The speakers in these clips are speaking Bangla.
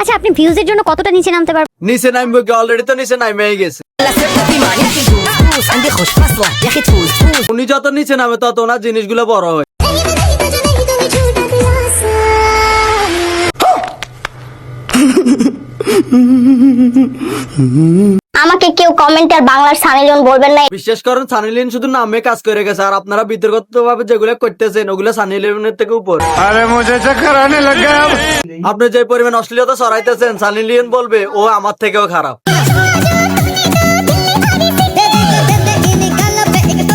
আচ্ছা আপনি ভিউজের জন্য কতটা নিচে নামতে পারবেন? নিচে নামবে অলরেডি তো নিচে নামে গেছে। উনি যত নিচে নামে তত ওনার জিনিসগুলো বড় হয়। আমাকে কেউ কমেন্টে আর বাংলার সানি লিওন বলবেন না। বিশ্বাস করেন সানি লিওন শুধু নামে কাজ করে গেছে, আর আপনারা বিতর্কিত ভাবে যেগুলো করতেছেন ওগুলো সানি লিওনের থেকে উপর। अरे मुझे चक्कर आने लग गया। আপনি যে পরিমাণ অশ্লীলতা ছড়াইতেছেন সানি লিওন বলবে ও আমার থেকেও খারাপ।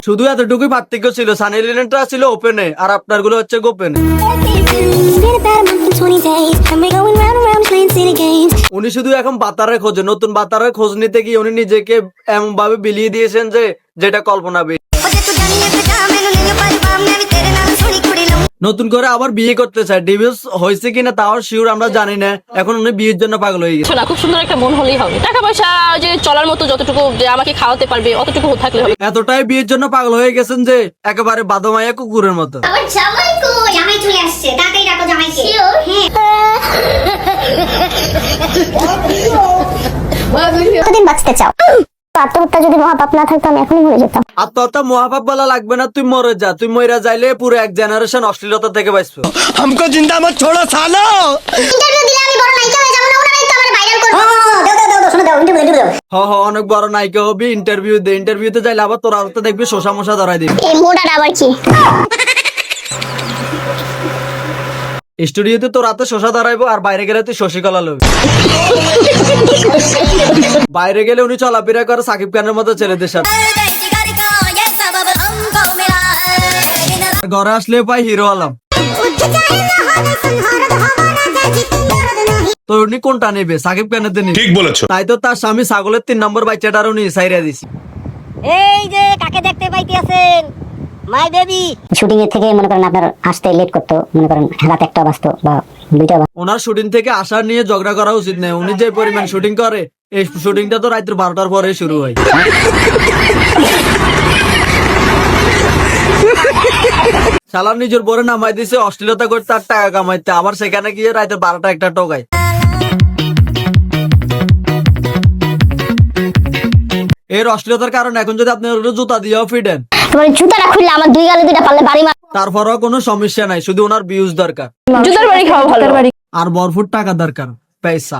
শুধু এতটুকুই পার্থক্য ছিল, সানি লিওনটা ছিল ওপেনে আর আপনার গুলো হচ্ছে গোপনে। উনি শুধু এখন বাতারের খোঁজে, নতুন বাতারের খোঁজ নিতে গিয়ে উনি নিজেকে এমন ভাবে বিলিয়ে দিয়েছেন যে যেটা কল্পনা বে। নতুন করে আবার বিয়ে করতে চায়, ডিভোর্স হয়েছে কিনা তাও শিওর আমরা জানি না। এখন উনি বিয়ের জন্য পাগল হয়ে গেছে। না, খুব সুন্দর একটা মন হলেই হবে, টাকা পয়সা যে চলার মতো যতটুকু যে আমাকে খাওয়াতে পারবে অতটুকু থাকলে হবে। এতটাই বিয়ের জন্য পাগল হয়ে গেছেন যে একেবারে বাদমাইয়া কুকুরের মতো। আবার জামাই কই? জামাই চলে আসছে, তাড়াতাড়ি ডাকো জামাইকে। কতদিন বাঁচতে চাও? আত্মহত্যা যদি মহাপাপ না থাকতো আমি এখনই মরে যেতাম। আত্মহত্যা মহাপাপ বলা লাগবে না, তুই মরে যা। তুই মরে যাইলে পুরো এক জেনারেশন অশ্লীলতা থেকে বাঁচবে। हमको जिंदा मत छोड़ो सालो। ইন্টারভিউ দিলে আমি বড় নায়িকা হয়ে যাবো না? ওনারাই তো আমার ভাইরাল করবে। হ অনেক বড় নায়িকা হবি, ইন্টারভিউ দে। ইন্টারভিউতে যাইলে আবার তোর আরতে দেখবি শোষা মশা ধরাই দিবি। এই মোড়াটা আবার কি? স্টুডিওতে তোর হাতে শোষা ধরাইবো আর বাইরে গেলে তুই শশীকলা লবি। বাইরে গেলে উনি চলাফেরা করে সাকিব খানের মতো ছেলেদের সাথে, ঘরে আসলে পাই হিরো আলম। তো উনি কোনটা নেবে? সাকিব খানের নেবে। ठीक बोलेছো। তাই তো তার স্বামী ছাগলের 3 নম্বর বাচ্চাটারও নিয়ে সাইরা দিছি। এই যে কাকে দেখতে পাইতেছেন, মাই বেবি। শুটিং এর থেকে মনে করেন আপনার আসতে লেট করতো, মনে করেন রাত 1টা বাজতো বা 2টা। ওনার শুটিং থেকে আসার নিয়ে ঝগড়া করা উচিত নয়। উনি যে পরিমাণ শুটিং করে, এই শুটিংটা তো রাত্রি 12টার পরে শুরু হয়। শালার নিজের বরে নামাই দিছে অশ্লীলতা করতে আর টাকা কামাইতে, আবার সেখানে গিয়ে রাতে 12টা 1টা টোকায়। এর অশ্লীলতার কারণে এখন যদি আপনি জুতা দিয়েও ফিডেন, তোমার জুতাটা খুললে আমার 2 গালে 2টা পারলে বাড়ি মার। তারপরেও কোনো সমস্যা নাই, শুধু ওনার ভিউজ দরকার জুতার বাড়ি খাওয়া ভালো। আর ভরপুর টাকা দরকার, পয়সা।